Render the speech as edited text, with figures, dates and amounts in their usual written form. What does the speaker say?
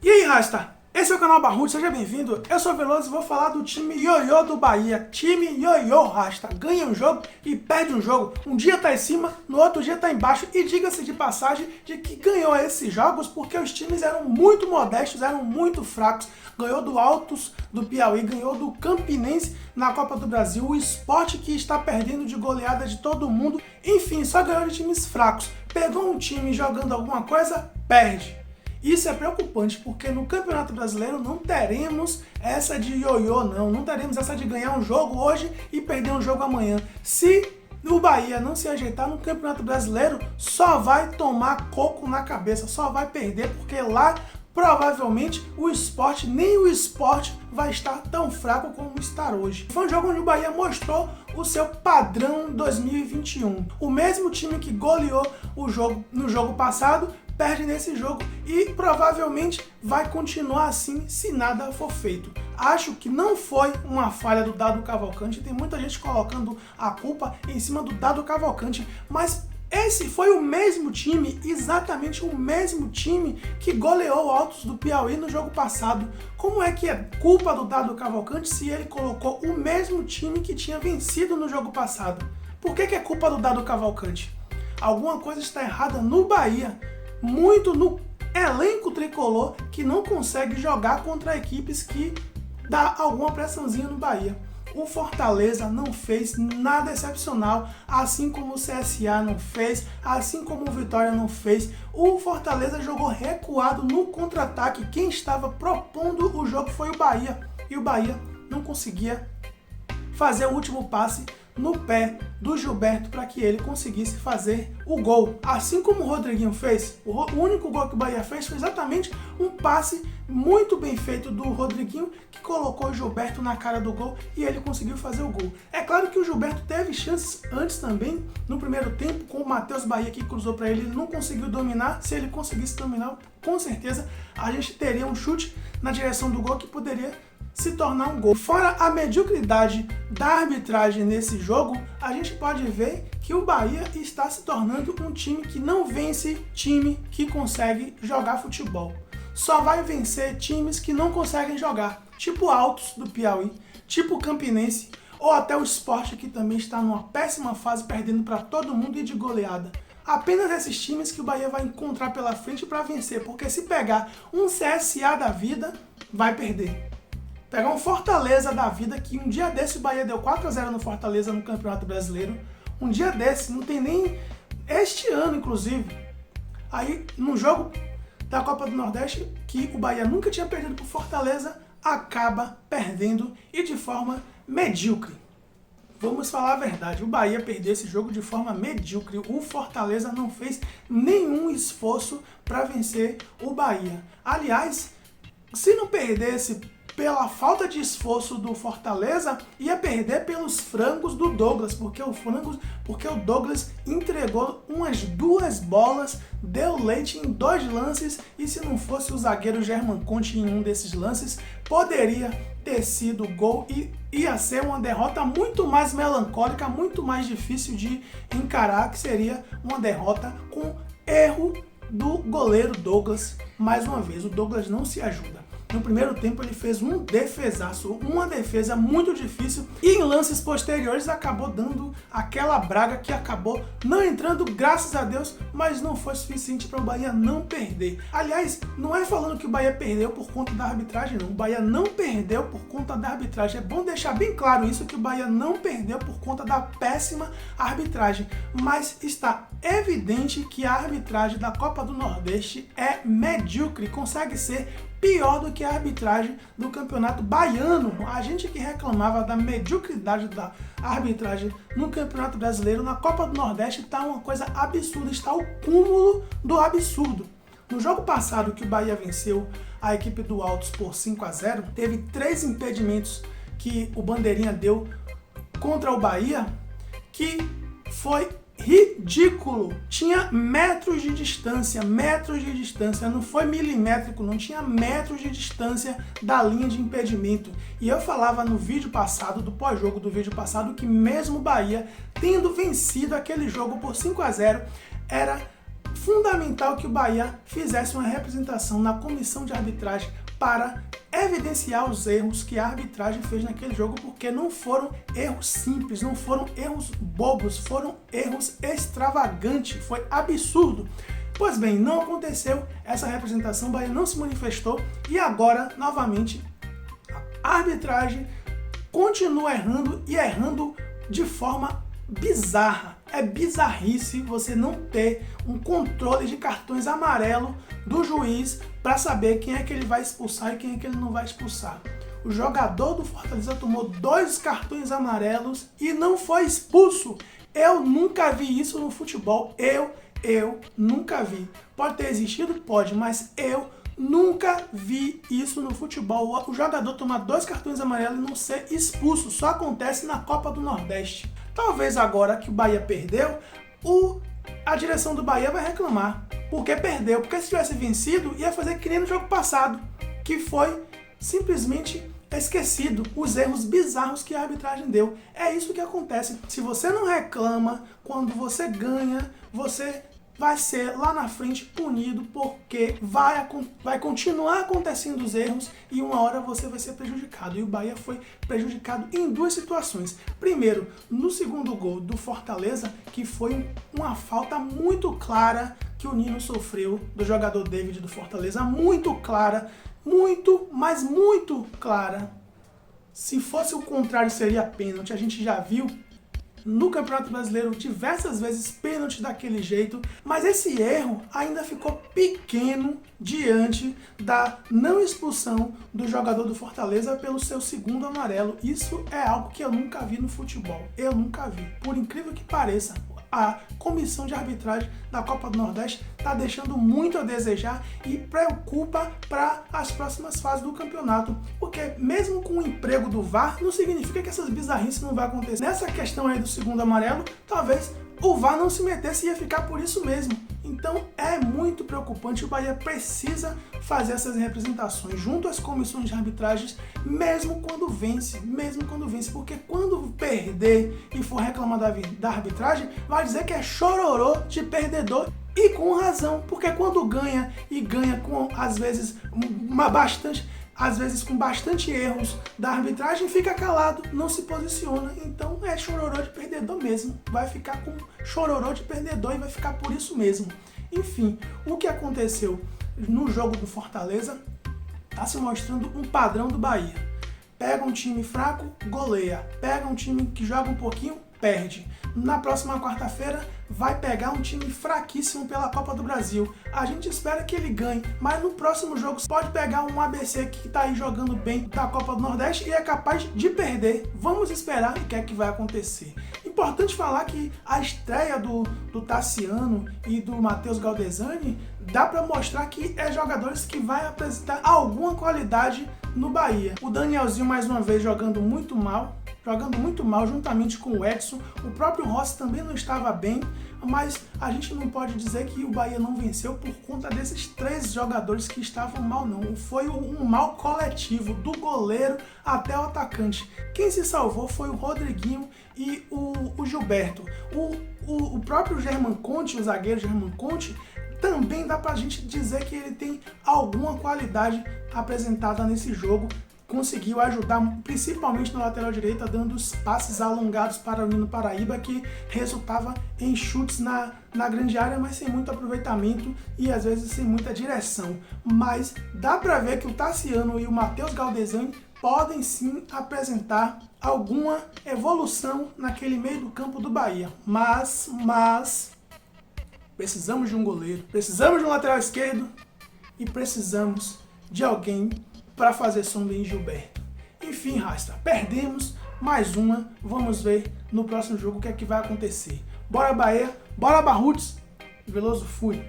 E aí, Rasta? Esse é o canal Barrudo, seja bem-vindo. Eu sou Veloso e vou falar do time ioiô do Bahia. Time ioiô, Rasta. Ganha um jogo e perde um jogo. Um dia tá em cima, no outro dia tá embaixo. E diga-se de passagem de que ganhou esses jogos porque os times eram muito modestos, eram muito fracos. Ganhou do Altos do Piauí, ganhou do Campinense na Copa do Brasil. O Sport que está perdendo de goleada de todo mundo. Enfim, só ganhou de times fracos. Pegou um time jogando alguma coisa, perde. Isso é preocupante, porque no Campeonato Brasileiro não teremos essa de ioiô, não teremos essa de ganhar um jogo hoje e perder um jogo amanhã. Se o Bahia não se ajeitar no Campeonato Brasileiro, só vai tomar coco na cabeça, só vai perder, porque lá provavelmente o Sport, nem o Sport vai estar tão fraco como está hoje. Foi um jogo onde o Bahia mostrou o seu padrão 2021. O mesmo time que goleou o jogo no jogo passado, perde nesse jogo e provavelmente vai continuar assim se nada for feito. Acho que não foi uma falha do Dado Cavalcante, tem muita gente colocando a culpa em cima do Dado Cavalcante, mas esse foi o mesmo time, exatamente o mesmo time que goleou o Altos do Piauí no jogo passado. Como é que é culpa do Dado Cavalcante se ele colocou o mesmo time que tinha vencido no jogo passado? Por que é culpa do Dado Cavalcante? Alguma coisa está errada no Bahia. Muito no elenco tricolor que não consegue jogar contra equipes que dá alguma pressãozinha no Bahia. O Fortaleza não fez nada excepcional, assim como o CSA não fez, assim como o Vitória não fez. O Fortaleza jogou recuado no contra-ataque. Quem estava propondo o jogo foi o Bahia, e o Bahia não conseguia fazer o último passe no pé do Gilberto para que ele conseguisse fazer o gol. Assim como o Rodriguinho fez, o único gol que o Bahia fez foi exatamente um passe muito bem feito do Rodriguinho, que colocou o Gilberto na cara do gol e ele conseguiu fazer o gol. É claro que o Gilberto teve chances antes também, no primeiro tempo, com o Matheus Bahia que cruzou para ele, ele não conseguiu dominar. Se ele conseguisse dominar, com certeza a gente teria um chute na direção do gol que poderia se tornar um gol. Fora a mediocridade da arbitragem nesse jogo, a gente pode ver que o Bahia está se tornando um time que não vence time que consegue jogar futebol. Só vai vencer times que não conseguem jogar, tipo Altos do Piauí, tipo Campinense, ou até o Sport, que também está numa péssima fase, perdendo para todo mundo e de goleada. Apenas esses times que o Bahia vai encontrar pela frente para vencer, porque se pegar um CSA da vida, vai perder. Pegar um Fortaleza da vida, que um dia desse o Bahia deu 4-0 no Fortaleza no Campeonato Brasileiro. Um dia desse, não tem nem este ano, inclusive. Aí, no jogo da Copa do Nordeste, que o Bahia nunca tinha perdido para o Fortaleza, acaba perdendo e de forma medíocre. Vamos falar a verdade, o Bahia perdeu esse jogo de forma medíocre. O Fortaleza não fez nenhum esforço para vencer o Bahia. Aliás, se não perdesse pela falta de esforço do Fortaleza, ia perder pelos frangos do Douglas, porque o Douglas entregou umas 2 bolas, deu leite em 2 lances, e se não fosse o zagueiro German Conte em um desses lances, poderia ter sido gol e ia ser uma derrota muito mais melancólica, muito mais difícil de encarar, que seria uma derrota com erro do goleiro Douglas. Mais uma vez, o Douglas não se ajuda. No primeiro tempo ele fez um defesaço, uma defesa muito difícil, e em lances posteriores acabou dando aquela braga que acabou não entrando, graças a Deus, mas não foi suficiente para o Bahia não perder. Aliás, não é falando que o Bahia perdeu por conta da arbitragem, não. O Bahia não perdeu por conta da arbitragem. É bom deixar bem claro isso, que o Bahia não perdeu por conta da péssima arbitragem, mas está evidente que a arbitragem da Copa do Nordeste é medíocre, consegue ser pior do que a arbitragem do Campeonato Baiano. A gente que reclamava da mediocridade da arbitragem no Campeonato Brasileiro, na Copa do Nordeste está uma coisa absurda, está o cúmulo do absurdo. No jogo passado, que o Bahia venceu a equipe do Altos por 5-0, teve 3 impedimentos que o Bandeirinha deu contra o Bahia, que foi ridículo. Tinha metros de distância, não foi milimétrico, não, tinha metros de distância da linha de impedimento. E eu falava no vídeo passado, do pós-jogo do vídeo passado, que mesmo o Bahia tendo vencido aquele jogo por 5-0, era fundamental que o Bahia fizesse uma representação na comissão de arbitragem para evidenciar os erros que a arbitragem fez naquele jogo, porque não foram erros simples, não foram erros bobos, foram erros extravagantes, foi absurdo. Pois bem, não aconteceu essa representação, o Bahia não se manifestou e agora, novamente, a arbitragem continua errando e errando de forma bizarra. É bizarrice você não ter um controle de cartões amarelo do juiz para saber quem é que ele vai expulsar e quem é que ele não vai expulsar. O jogador do Fortaleza tomou 2 cartões amarelos e não foi expulso. Eu nunca vi isso no futebol. Eu nunca vi. Pode ter existido? Pode, mas eu nunca vi isso no futebol. O jogador tomar 2 cartões amarelos e não ser expulso. Só acontece na Copa do Nordeste. Talvez agora que o Bahia perdeu, a direção do Bahia vai reclamar. Porque perdeu. Porque se tivesse vencido, ia fazer que nem no jogo passado, que foi simplesmente esquecido os erros bizarros que a arbitragem deu. É isso que acontece. Se você não reclama, quando você ganha, você vai ser lá na frente punido, porque vai continuar acontecendo os erros e uma hora você vai ser prejudicado. E o Bahia foi prejudicado em 2 situações. Primeiro, no segundo gol do Fortaleza, que foi uma falta muito clara que o Nino sofreu do jogador David do Fortaleza, muito clara, muito, mas muito clara. Se fosse o contrário, seria pênalti. A gente já viu no Campeonato Brasileiro diversas vezes pênalti daquele jeito, mas esse erro ainda ficou pequeno diante da não expulsão do jogador do Fortaleza pelo seu segundo amarelo. Isso é algo que eu nunca vi no futebol. Eu nunca vi. Por incrível que pareça, a comissão de arbitragem da Copa do Nordeste está deixando muito a desejar e preocupa para as próximas fases do campeonato, porque mesmo com o emprego do VAR, não significa que essas bizarrices não vão acontecer. Nessa questão aí do segundo amarelo, talvez o VAR não se metesse e ia ficar por isso mesmo. Então é muito preocupante, o Bahia precisa fazer essas representações junto às comissões de arbitragens, mesmo quando vence, porque quando perder e for reclamar da arbitragem, vai dizer que é chororô de perdedor. E com razão, porque quando ganha e ganha com, às vezes, com bastante erros da arbitragem, fica calado, não se posiciona. Então é chororô de perdedor mesmo. Vai ficar com chororô de perdedor e vai ficar por isso mesmo. Enfim, o que aconteceu no jogo do Fortaleza está se mostrando um padrão do Bahia. Pega um time fraco, goleia. Pega um time que joga um pouquinho, perde. Na próxima quarta-feira vai pegar um time fraquíssimo pela Copa do Brasil. A gente espera que ele ganhe, mas no próximo jogo pode pegar um ABC que está aí jogando bem da Copa do Nordeste e é capaz de perder. Vamos esperar o que é que vai acontecer. Importante falar que a estreia do Tassiano e do Matheus Galdesani dá para mostrar que é jogadores que vai apresentar alguma qualidade no Bahia. O Danielzinho mais uma vez jogando muito mal juntamente com o Edson. O próprio Rossi também não estava bem, mas a gente não pode dizer que o Bahia não venceu por conta desses 3 jogadores que estavam mal, não. Foi um mal coletivo, do goleiro até o atacante. Quem se salvou foi o Rodriguinho e o Gilberto. O próprio Germán Conte, o zagueiro Germán Conte, também dá pra gente dizer que ele tem alguma qualidade apresentada nesse jogo. Conseguiu ajudar, principalmente na lateral direita, dando os passes alongados para o Nino Paraíba, que resultava em chutes na grande área, mas sem muito aproveitamento e às vezes sem muita direção. Mas dá para ver que o Tassiano e o Matheus Galdesani podem sim apresentar alguma evolução naquele meio do campo do Bahia. Mas precisamos de um goleiro, precisamos de um lateral esquerdo e precisamos de alguém para fazer sombra em Gilberto. Enfim, Rasta, perdemos mais uma. Vamos ver no próximo jogo o que é que vai acontecer. Bora Bahia, bora Barruts, Veloso fui.